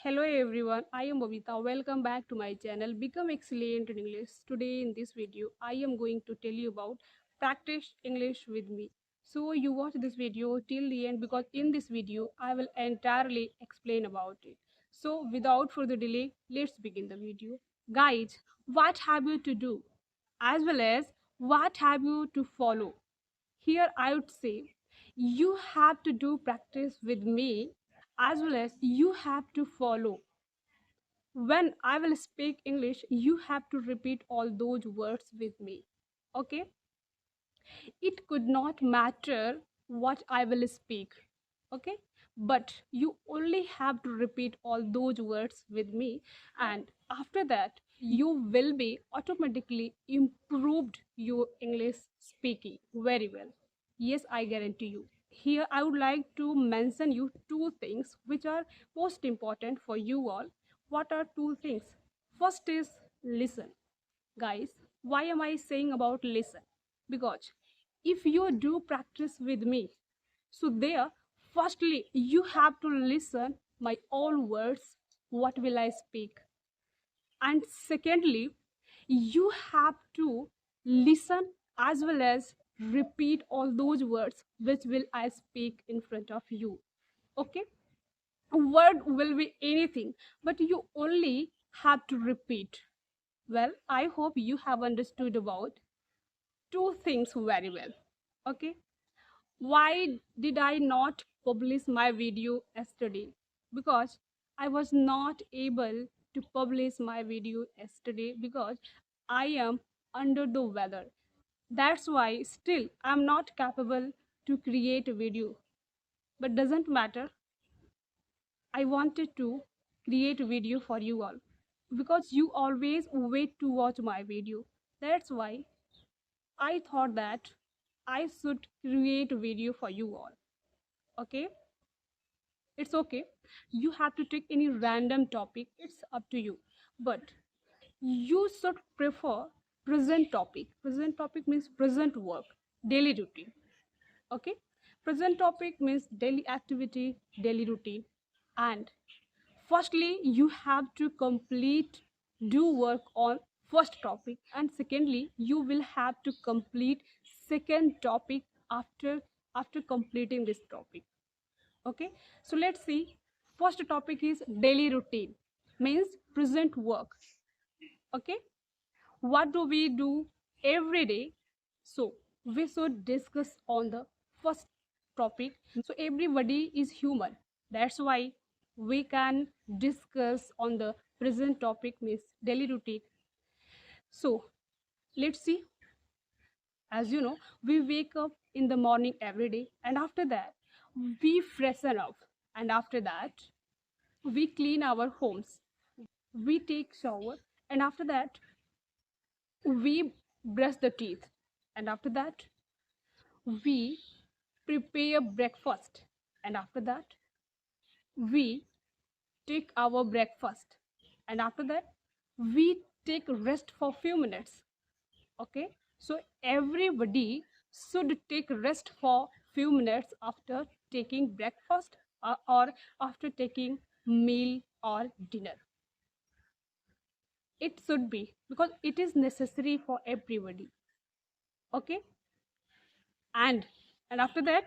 Hello everyone, I am Bobita. Welcome back to my channel Become Excellent in English. Today in this video, I am going to tell you about practice English with me. So you watch this video till the end because in this video, I will entirely explain about it. So without further delay, let's begin the video. Guys, what have you to do? As well as what have you to follow? Here I would say you have to do practice with me as well as you have to follow. When I will speak English, you have to repeat all those words with me. Okay? It could not matter what I will speak. Okay? But you only have to repeat all those words with me, and after that, you will be automatically improved your English speaking very well. Yes, I guarantee you. Here I would like to mention you two things which are most important for you all. What are two things? First is listen. Guys, why am I saying about listen? Because if you do practice with me, so there, firstly, you have to listen my all words, what will I speak? And secondly, you have to listen as well as repeat all those words which will I speak in front of you. Okay? A word will be anything, but you only have to repeat. Well, I hope you have understood about two things very well. Okay? Why did I not publish my video yesterday? Because I was not able to publish my video yesterday because I am under the weather. That's why still I'm not capable to create a video. But doesn't matter. I wanted to create a video for you all because you always wait to watch my video. That's why I thought that I should create a video for you all. Okay? It's okay. You have to take any random topic. It's up to you. But you should prefer present topic. Present topic means present work, daily routine. Okay? Present topic means daily activity, daily routine. And firstly, you have to complete do work on first topic, and secondly you will have to complete second topic after completing this topic. Okay, so let's see. First topic is daily routine, means present work. Okay, what do we do every day? So we should discuss on the first topic. So everybody is human, that's why we can discuss on the present topic, means daily routine. So let's see. As you know, we wake up in the morning every day, and after that we freshen up, and after that we clean our homes, we take shower, and after that we brush the teeth, and after that we prepare breakfast, and after that we take our breakfast, and after that we take rest for few minutes. Okay, so everybody should take rest for few minutes after taking breakfast, or after taking meal or dinner. It should be because it is necessary for everybody. Okay, and after that,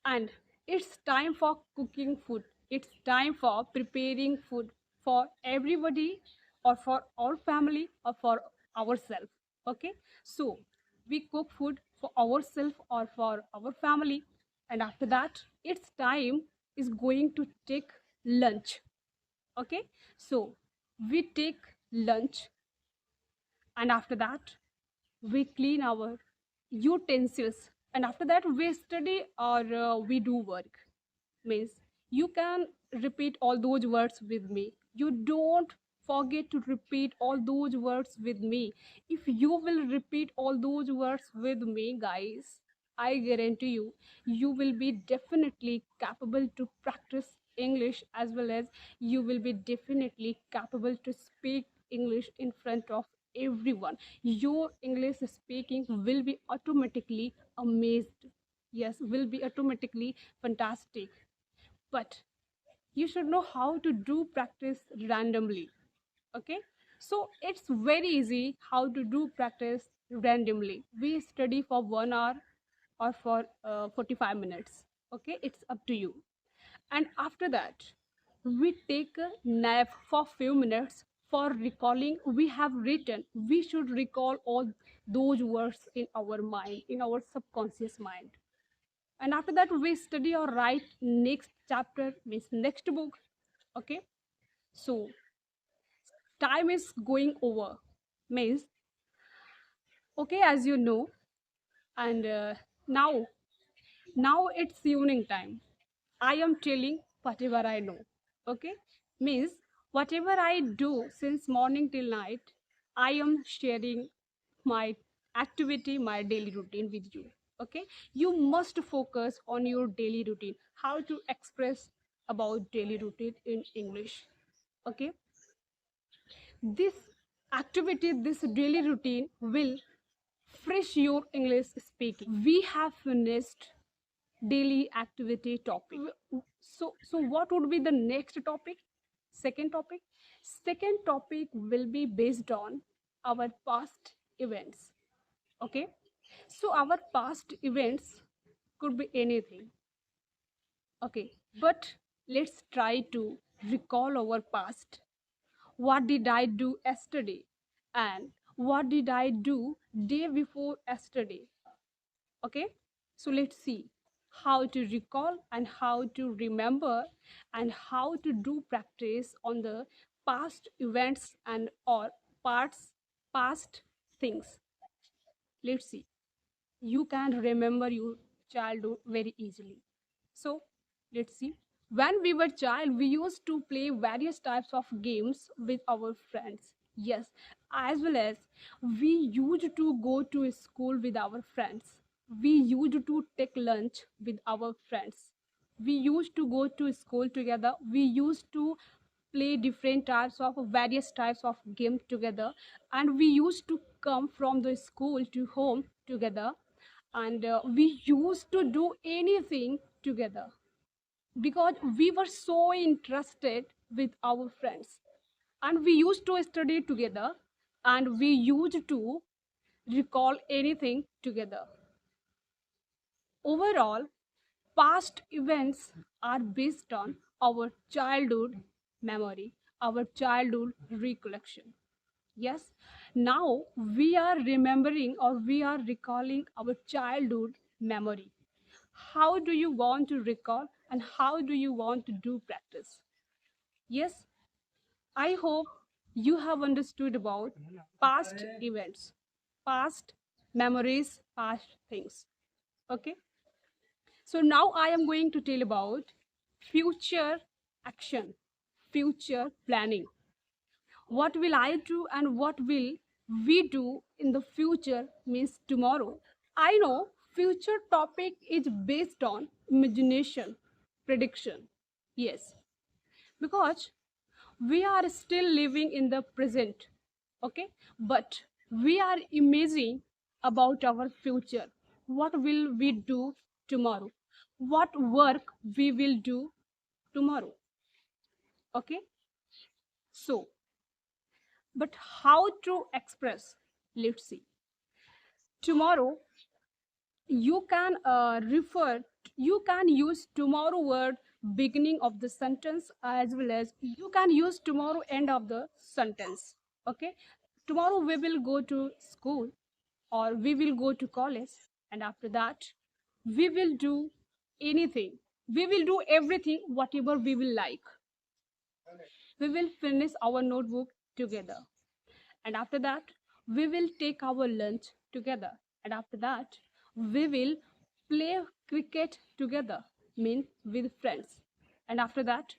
and it's time for cooking food, it's time for preparing food for everybody, or for our family, or for ourselves. Okay, so we cook food for ourselves or for our family, and after that it's time is going to take lunch. Okay, so we take lunch, and after that we clean our utensils, and after that we study or we do work. Means you can repeat all those words with me. You don't forget to repeat all those words with me. If you will repeat all those words with me, guys, I guarantee you, you will be definitely capable to practice English, as well as you will be definitely capable to speak English in front of everyone. Your English speaking will be automatically amazed. Yes, will be automatically fantastic. But you should know how to do practice randomly. Okay, so it's very easy how to do practice randomly. We study for 1 hour or for 45 minutes. Okay, it's up to you. And after that, we take a nap for few minutes for recalling we have written. We should recall all those words in our mind, in our subconscious mind. And after that, we study or write next chapter, means next book. Okay, so time is going over, means, okay, as you know. And now it's evening time. I am telling whatever I know. Okay, means whatever I do since morning till night, I am sharing my activity, my daily routine with you. Okay, you must focus on your daily routine, how to express about daily routine in English. Okay, this activity, this daily routine will fresh your English speaking. We have finished daily activity topic. So what would be the next topic? Second topic. Second topic will be based on our past events. Okay. So our past events could be anything. Okay. But let's try to recall our past. What did I do yesterday? And what did I do day before yesterday? Okay, so let's see how to recall and how to remember and how to do practice on the past events and or parts past things. Let's see, you can remember your childhood very easily. So let's see, when we were child we used to play various types of games with our friends. Yes, as well as we used to go to school with our friends. We used to take lunch with our friends. We used to go to school together. We used to play different types of various types of games together, and we used to come from the school to home together. And we used to do anything together because we were so interested with our friends, and we used to study together, and we used to recall anything together. Overall, past events are based on our childhood memory, our childhood recollection. Yes, now we are remembering or we are recalling our childhood memory. How do you want to recall and how do you want to do practice? Yes, I hope you have understood about past events, past memories, past things. Okay, so now I am going to tell about future action, future planning. What will I do and what will we do in the future, means tomorrow. I know future topic is based on imagination, prediction. Yes, because we are still living in the present. Okay, but we are imagining about our future. What will we do tomorrow? What work we will do tomorrow? Okay, so but how to express? Let's see. Tomorrow, you can you can use tomorrow word beginning of the sentence, as well as you can use tomorrow end of the sentence. Okay, tomorrow we will go to school or we will go to college, and after that we will do anything, we will do everything whatever we will like. We will finish our notebook together, and after that we will take our lunch together, and after that we will play cricket together, mean with friends, and after that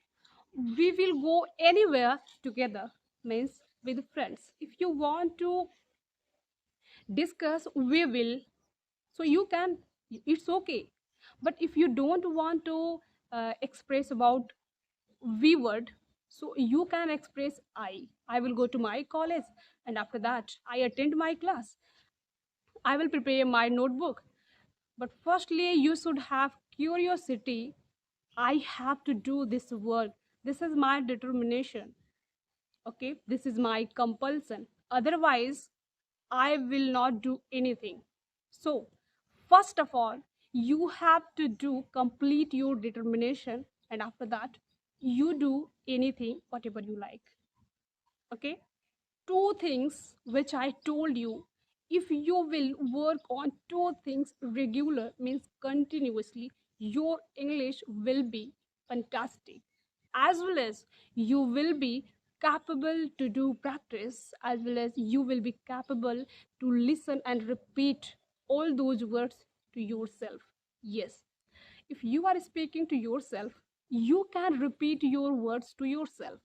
we will go anywhere together, means with friends. If you want to discuss, we will, so you can, it's okay. But if you don't want to express about we word, so you can express I will go to my college, and after that I attend my class, I will prepare my notebook. But firstly you should have curiosity, I have to do this work, This is my determination. Okay, this is my compulsion. Otherwise, I will not do anything. So, first of all, you have to do complete your determination, and after that, you do anything whatever you like. Okay, two things which I told you. If you will work on two things regular, means continuously, your English will be fantastic, as well as you will be capable to do practice, as well as you will be capable to listen and repeat all those words to yourself. Yes, if you are speaking to yourself, you can repeat your words to yourself.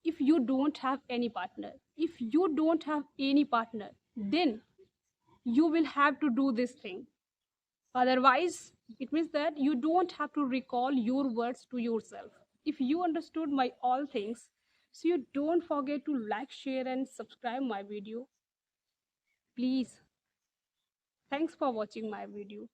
If you don't have any partner, if you don't have any partner, then you will have to do this thing. Otherwise, it means that you don't have to recall your words to yourself. If you understood my all things, so you don't forget to like, share and subscribe my video, please. Thanks for watching my video.